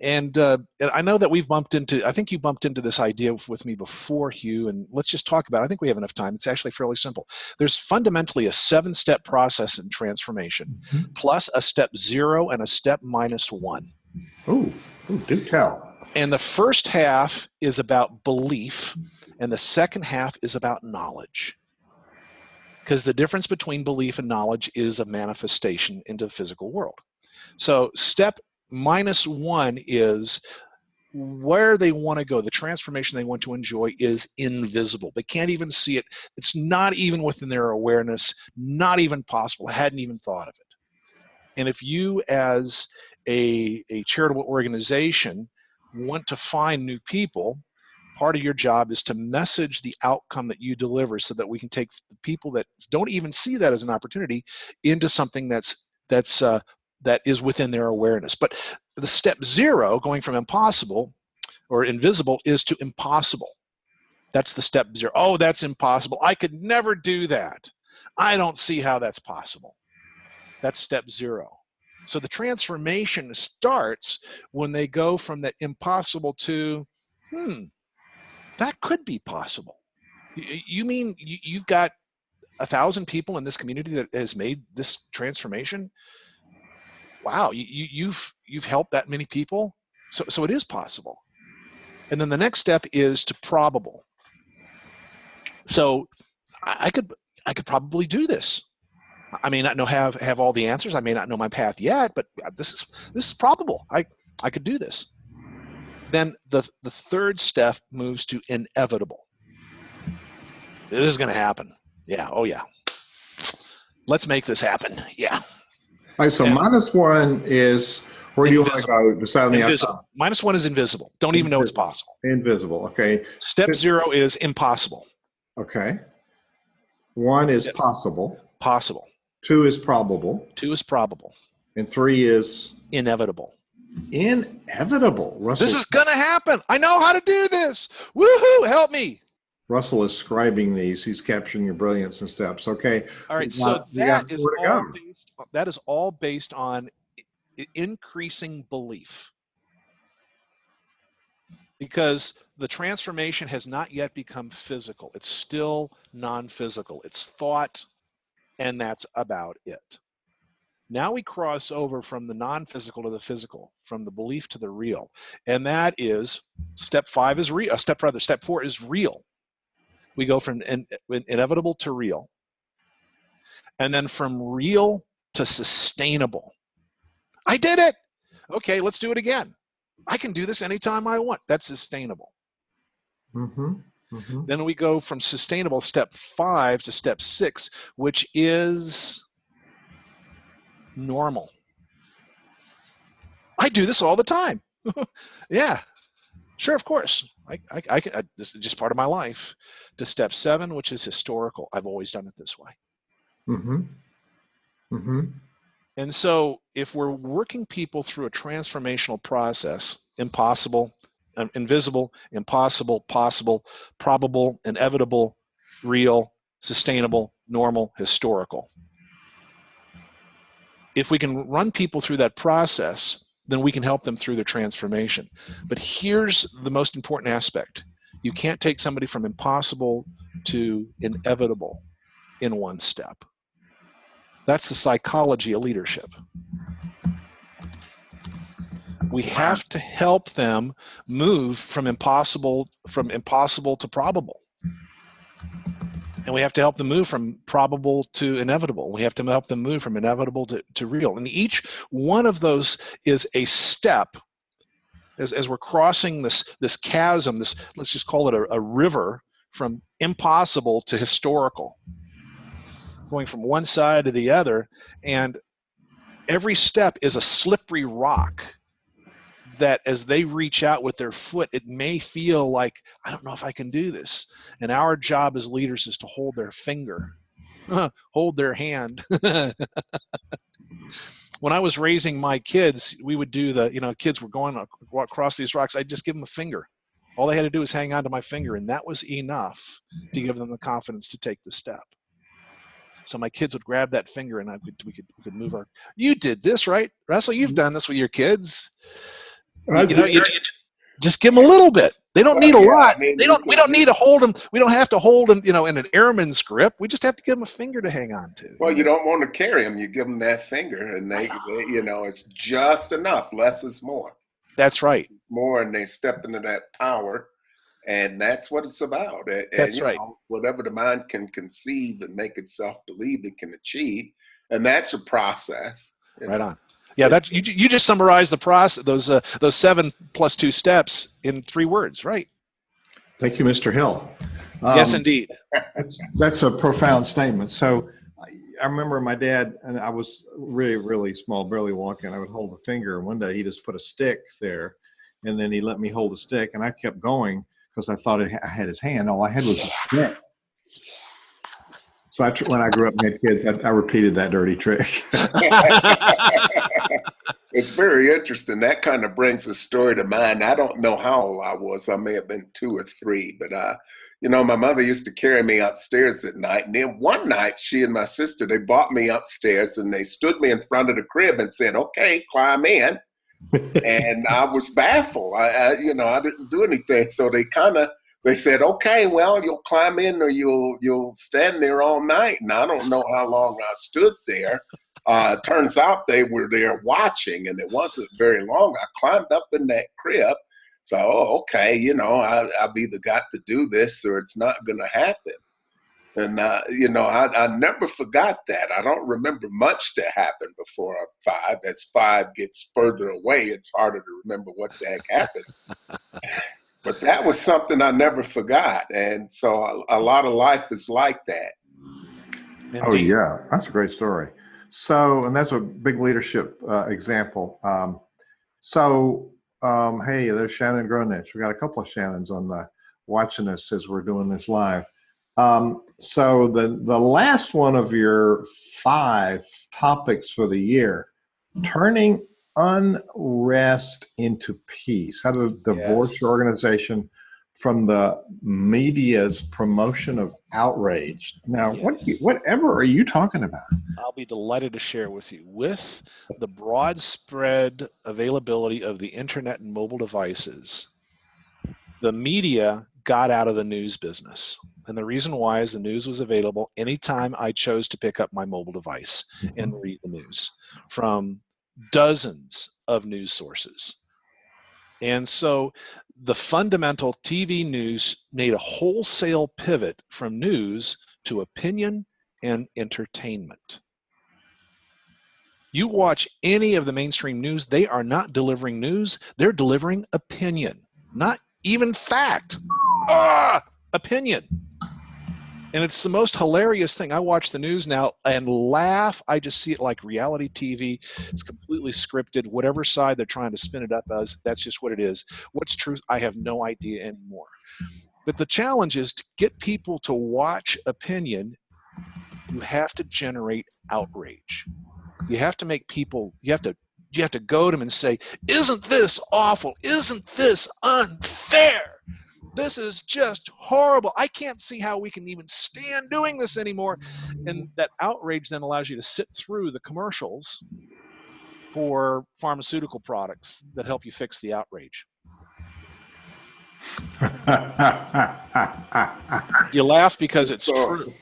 And I know that we've bumped into, I think you bumped into this idea with me before, Hugh, and let's just talk about it. I think we have enough time. It's actually fairly simple. There's fundamentally a 7-step process in transformation, plus a step 0 and a step -1. Oh, do tell. And the first half is about belief, and the second half is about knowledge. Because the difference between belief and knowledge is a manifestation into the physical world. So step -1 is where they want to go. The transformation they want to enjoy is invisible. They can't even see it. It's not even within their awareness, not even possible. I hadn't even thought of it. And if you, as a charitable organization, want to find new people, part of your job is to message the outcome that you deliver, so that we can take the people that don't even see that as an opportunity into something that is within their awareness. But the step 0, going from impossible or invisible, is to impossible. That's the step 0. Oh, that's impossible. I could never do that. I don't see how that's possible. That's step 0. So the transformation starts when they go from that impossible to, that could be possible. You mean you've got 1,000 people in this community that has made this transformation? Wow, you've helped that many people, so it is possible. And then the next step is to probable. So I could probably do this. I may not have all the answers. I may not know my path yet, but this is probable. I could do this. Then the third step moves to inevitable. This is going to happen. Yeah. Oh yeah. Let's make this happen. Yeah. All right, so -1 is, where do you want to go? Decide on the outcome. -1 is invisible. Don't even know it's possible. Invisible, okay. Step 0 is impossible. Okay. 1 is possible. Possible. 2 is probable. 2 is probable. And 3 is? Inevitable. Inevitable. Russell, this is going to happen. I know how to do this. Woohoo, help me. Russell is scribing these. He's capturing your brilliance and steps. Okay. All right, so that is all based on increasing belief. Because the transformation has not yet become physical. It's still non-physical. It's thought, and that's about it. Now we cross over from the non-physical to the physical, from the belief to the real. And that is, step 4 is real. We go from inevitable to real. And then from real to sustainable. I did it. Okay, let's do it again. I can do this anytime I want. That's sustainable. Then we go from sustainable, step 5, to step 6, which is normal. I do this all the time. Yeah, sure, of course. I can, this is just part of my life. To step 7, which is historical. I've always done it this way. And so if we're working people through a transformational process, impossible, invisible, impossible, possible, probable, inevitable, real, sustainable, normal, historical. If we can run people through that process, then we can help them through their transformation. But here's the most important aspect. You can't take somebody from impossible to inevitable in one step. That's the psychology of leadership. We have to help them move from impossible to probable. And we have to help them move from probable to inevitable. We have to help them move from inevitable to real. And each one of those is a step as we're crossing this chasm, let's just call it a river from impossible to historical, going from one side to the other. And every step is a slippery rock that as they reach out with their foot, it may feel like, I don't know if I can do this. And our job as leaders is to hold their finger, hold their hand. When I was raising my kids, we would do kids were going across these rocks. I'd just give them a finger. All they had to do was hang on to my finger, and that was enough to give them the confidence to take the step. So my kids would grab that finger, and we could move our. You did this, right, Russell? You've done this with your kids. You just give them a little bit. They don't need a lot. We don't need to hold them. We don't have to hold them, in an airman's grip. We just have to give them a finger to hang on to. Well, you don't want to carry them. You give them that finger, and they it's just enough. Less is more. That's right. More, and they step into that power, and that's what it's about. And, that's right. Whatever the mind can conceive and make itself believe it can achieve, and that's a process. Right on. Yeah, that you just summarized the process. Those 7 + 2 steps in 3 words, right? Thank you, Mr. Hill. Yes, indeed. That's a profound statement. So I remember my dad, and I was really, really small, barely walking. I would hold a finger, and one day he just put a stick there, and then he let me hold the stick, and I kept going because I thought I had his hand. All I had was a stick. So when I grew up and had kids, I repeated that dirty trick. It's very interesting. That kind of brings a story to mind. I don't know how old I was. I may have been 2 or 3, but my mother used to carry me upstairs at night. And then one night, she and my sister, they brought me upstairs, and they stood me in front of the crib and said, "Okay, climb in." And I was baffled. I didn't do anything. So they said, "Okay, well, you'll climb in or you'll stand there all night." And I don't know how long I stood there. Turns out they were there watching, and it wasn't very long. I climbed up in that crib. So, okay, I've either got to do this or it's not going to happen. And, I never forgot that. I don't remember much that happened before 5. As 5 gets further away, it's harder to remember what the heck happened. But that was something I never forgot. And so a lot of life is like that. Indeed. Oh, yeah. That's a great story. So, and that's a big leadership example. Hey, there's Shannon Gronich. We got a couple of Shannons on the watching us as we're doing this live. So the last one of your 5 topics for the year, turning unrest into peace. How to divorce your organization from the media's promotion of outrage. Now, whatever are you talking about? I'll be delighted to share with you. With the broad spread availability of the internet and mobile devices, the media got out of the news business. And the reason why is the news was available anytime I chose to pick up my mobile device and read the news from dozens of news sources. And so the fundamental TV news made a wholesale pivot from news to opinion and entertainment. You watch any of the mainstream news, they are not delivering news, they're delivering opinion, not even fact. Opinion. And it's the most hilarious thing. I watch the news now and laugh. I just see it like reality TV. It's completely scripted. Whatever side they're trying to spin it up as, that's just what it is. What's truth? I have no idea anymore. But the challenge is to get people to watch opinion. You have to generate outrage. You have to make people, you have to go to them and say, isn't this awful? Isn't this unfair? This is just horrible. I can't see how we can even stand doing this anymore. And that outrage then allows you to sit through the commercials for pharmaceutical products that help you fix the outrage. You laugh because it's true.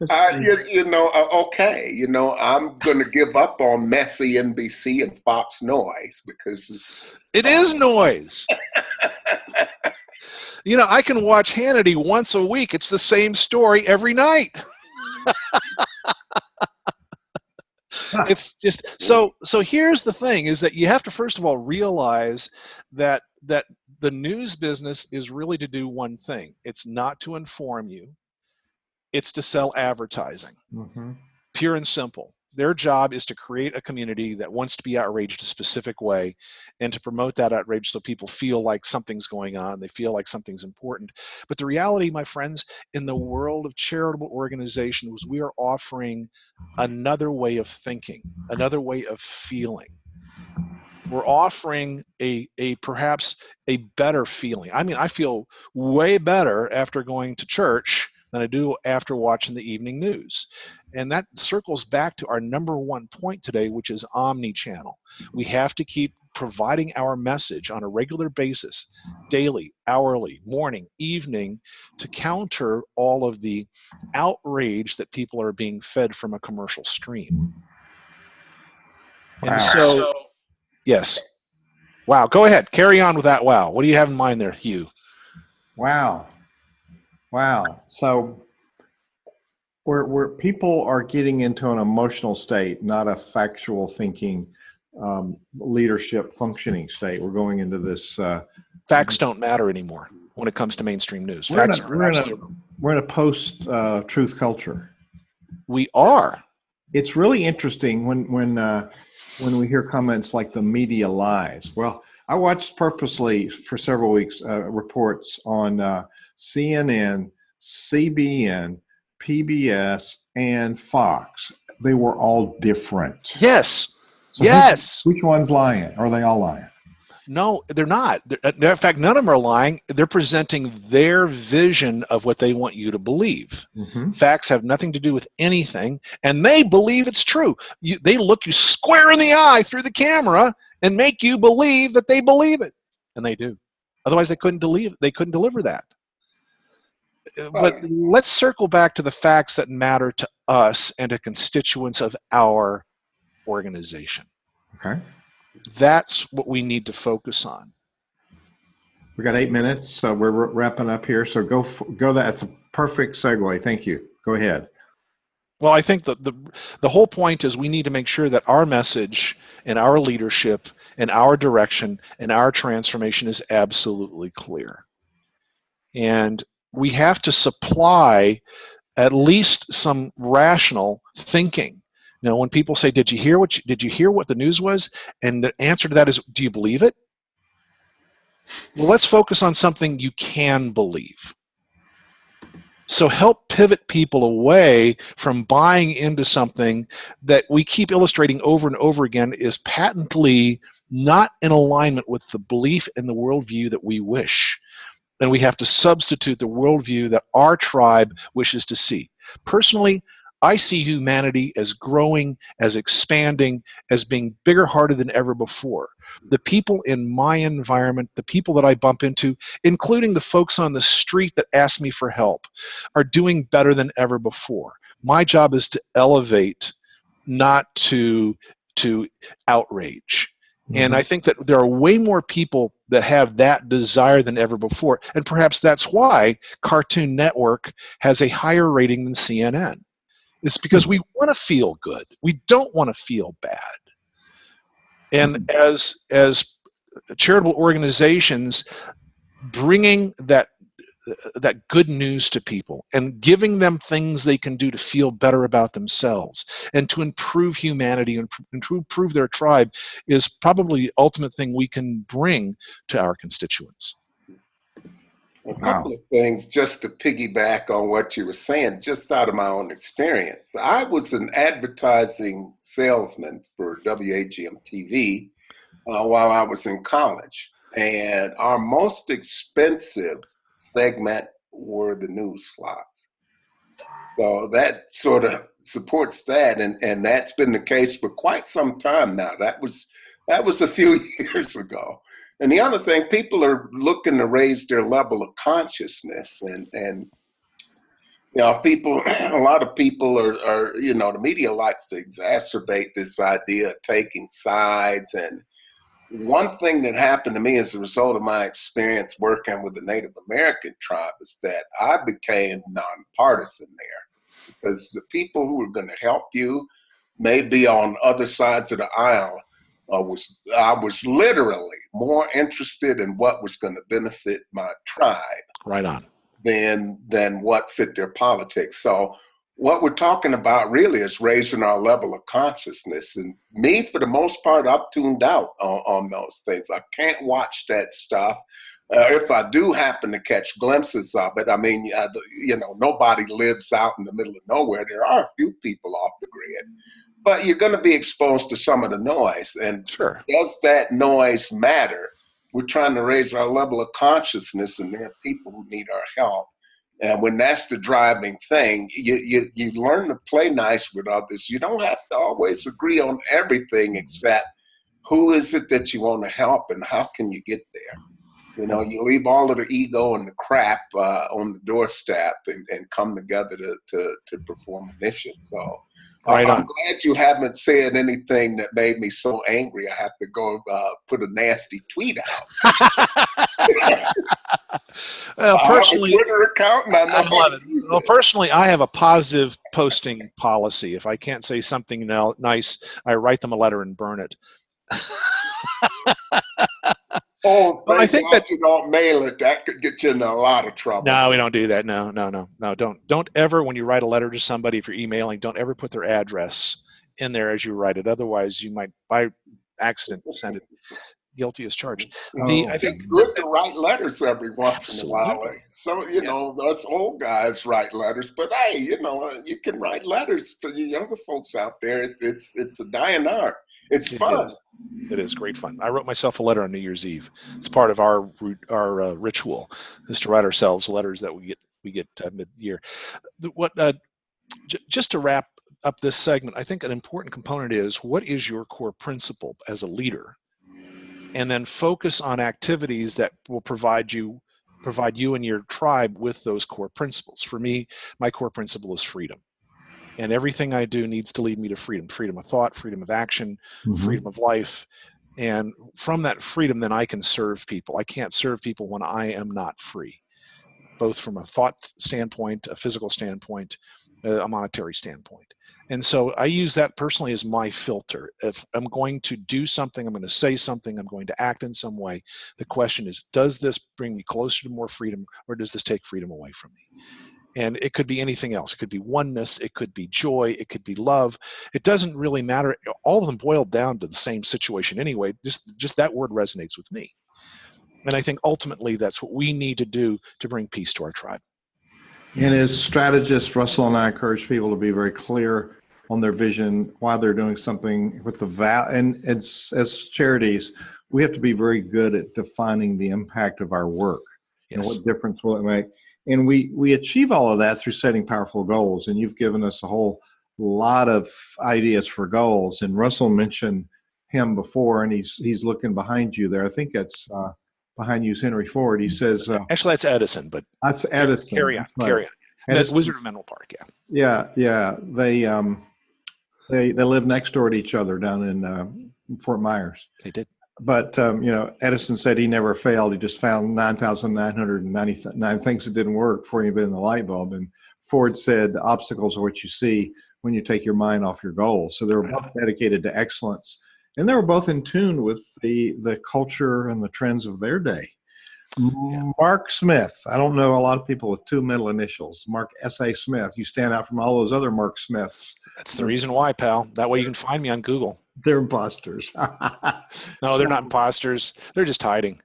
Okay. I'm going to give up on messy NBC and Fox noise because it is noise. I can watch Hannity once a week. It's the same story every night. It's just so here's the thing is that you have to first of all realize that the news business is really to do one thing. It's not to inform you. It's to sell advertising. Mm-hmm. Pure and simple. Their job is to create a community that wants to be outraged a specific way and to promote that outrage so people feel like something's going on, they feel like something's important. But the reality, my friends, in the world of charitable organizations, we are offering another way of thinking, another way of feeling. We're offering a perhaps a better feeling. I mean, I feel way better after going to church than I do after watching the evening news. And that circles back to our number one point today, which is omni-channel. We have to keep providing our message on a regular basis, daily, hourly, morning, evening, to counter all of the outrage that people are being fed from a commercial stream. Wow. And so, yes. Wow. Go ahead. Carry on with that. Wow. What do you have in mind there, Hugh? Wow. So where people are getting into an emotional state, not a factual thinking, leadership functioning state. We're going into this. Facts don't matter anymore when it comes to mainstream news. We're in a post-truth culture. We are. It's really interesting when we hear comments like the media lies. Well, I watched purposely for several weeks reports on CNN, CBN, PBS, and Fox. They were all different. Yes. So yes. Which one's lying? Are they all lying? No, they're not. In fact, none of them are lying. They're presenting their vision of what they want you to believe. Mm-hmm. Facts have nothing to do with anything, and they believe it's true. They look you square in the eye through the camera and make you believe that they believe it, and they do. Otherwise, they couldn't deliver that. But let's circle back to the facts that matter to us and to constituents of our organization. Okay. That's what we need to focus on. We got 8 minutes, so we're wrapping up here. So go. That's a perfect segue. Thank you. Go ahead. Well, I think that the whole point is we need to make sure that our message and our leadership and our direction and our transformation is absolutely clear. And we have to supply at least some rational thinking. You know, when people say, did you hear what the news was? And the answer to that is, do you believe it? Well, let's focus on something you can believe. So help pivot people away from buying into something that we keep illustrating over and over again is patently not in alignment with the belief and the worldview that we wish. And we have to substitute the worldview that our tribe wishes to see. Personally, I see humanity as growing, as expanding, as being bigger-hearted than ever before. The people in my environment, the people that I bump into, including the folks on the street that ask me for help, are doing better than ever before. My job is to elevate, not to outrage. Mm-hmm. And I think that there are way more people that have that desire than ever before. And perhaps that's why Cartoon Network has a higher rating than CNN. It's because we want to feel good. We don't want to feel bad. And as charitable organizations, bringing that good news to people and giving them things they can do to feel better about themselves and to improve humanity and to improve their tribe is probably the ultimate thing we can bring to our constituents. A couple of things just to piggyback on what you were saying, just out of my own experience. I was an advertising salesman for WAGM-TV while I was in college. And our most expensive segment were the news slots. So that sort of supports that. And that's been the case for quite some time now. That was a few years ago. And the other thing, people are looking to raise their level of consciousness, and you know, a lot of people are, you know, the media likes to exacerbate this idea of taking sides. And one thing that happened to me as a result of my experience working with the Native American tribe is that I became nonpartisan there, because the people who were going to help you may be on other sides of the aisle. I was literally more interested in what was going to benefit my tribe, right on, than what fit their politics. So what we're talking about really is raising our level of consciousness. And me, for the most part, I've tuned out on those things. I can't watch that stuff. If I do happen to catch glimpses of it, I mean, nobody lives out in the middle of nowhere. There are a few people off the grid, but you're going to be exposed to some of the noise. And Sure. Does that noise matter? We're trying to raise our level of consciousness, and there are people who need our help. And when that's the driving thing, you learn to play nice with others. You don't have to always agree on everything, except who is it that you want to help and how can you get there? You leave all of the ego and the crap on the doorstep and come together to perform a mission. So Right on. I'm glad you haven't said anything that made me so angry I have to go put a nasty tweet out. Personally, I have a Twitter account and I know how to use it. personally, I have a positive posting policy. If I can't say something nice, I write them a letter and burn it. Oh, I think that you don't mail it. That could get you in a lot of trouble. No, we don't do that. No. Don't ever, when you write a letter to somebody, if you're emailing, don't ever put their address in there as you write it. Otherwise, you might, by accident, send it. Guilty as charged. I think it's good to write letters every once Absolutely. in a while. So, us old guys write letters, but hey, you can write letters for you younger folks out there. It's a dying art. It's fun. It is great fun. I wrote myself a letter on New Year's Eve. It's part of our ritual, is to write ourselves letters that we get mid-year. Just to wrap up this segment, I think an important component is, what is your core principle as a leader? And then focus on activities that will provide you and your tribe with those core principles. For me, my core principle is freedom. And everything I do needs to lead me to freedom. Freedom of thought, freedom of action, freedom of life. And from that freedom, then I can serve people. I can't serve people when I am not free, both from a thought standpoint, a physical standpoint, a monetary standpoint. And so I use that personally as my filter. If I'm going to do something, I'm going to say something, I'm going to act in some way, the question is, does this bring me closer to more freedom, or does this take freedom away from me? And it could be anything else. It could be oneness, it could be joy, it could be love. It doesn't really matter. All of them boil down to the same situation anyway. Just that word resonates with me. And I think ultimately that's what we need to do to bring peace to our tribe. And as strategists, Russell and I encourage people to be very clear on their vision, why they're doing something with the value. And as charities, we have to be very good at defining the impact of our work. Yes. And what difference will it make? And we achieve all of that through setting powerful goals. And you've given us a whole lot of ideas for goals. And Russell mentioned him before, and he's looking behind you there. I think that's behind you is Henry Ford. He says, actually, that's Edison, but that's Edison. Carry on. That's Wizard of Menlo Park. Yeah. They live next door to each other down in Fort Myers. They did. But, Edison said he never failed. He just found 9,999 things that didn't work before he invented the light bulb. And Ford said, obstacles are what you see when you take your mind off your goals. So they were both dedicated to excellence. And they were both in tune with the culture and the trends of their day. Yeah. Mark Smith. I don't know a lot of people with two middle initials. Mark S.A. Smith. You stand out from all those other Mark Smiths. That's the reason why, pal. That way you can find me on Google. They're imposters. No, they're not imposters. They're just hiding.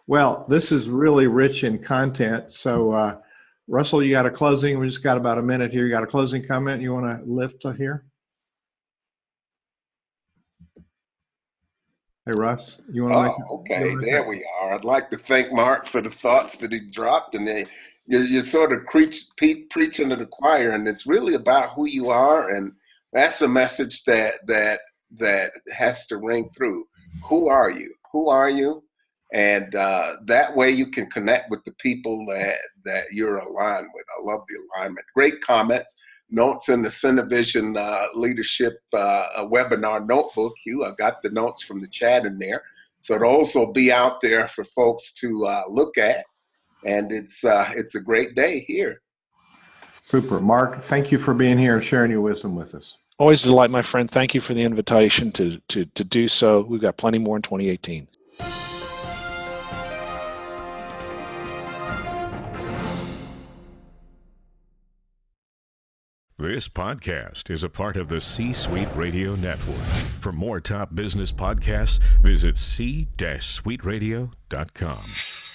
Well, this is really rich in content. So, Russell, you got a closing? We just got about a minute here. You got a closing comment you want to lift here? Hey, Russ, you want to okay, there we are. I'd like to thank Mark for the thoughts that he dropped, and you're sort of preaching to the choir, and it's really about who you are, and that's a message that has to ring through. Who are you? Who are you? And that way you can connect with the people that you're aligned with. I love the alignment. Great comments. Notes in the Cinevision Leadership webinar notebook. I got the notes from the chat in there. So those will be out there for folks to look at. And it's a great day here. Super. Mark, thank you for being here and sharing your wisdom with us. Always a delight, my friend. Thank you for the invitation to do so. We've got plenty more in 2018. This podcast is a part of the C-Suite Radio Network. For more top business podcasts, visit c-suiteradio.com.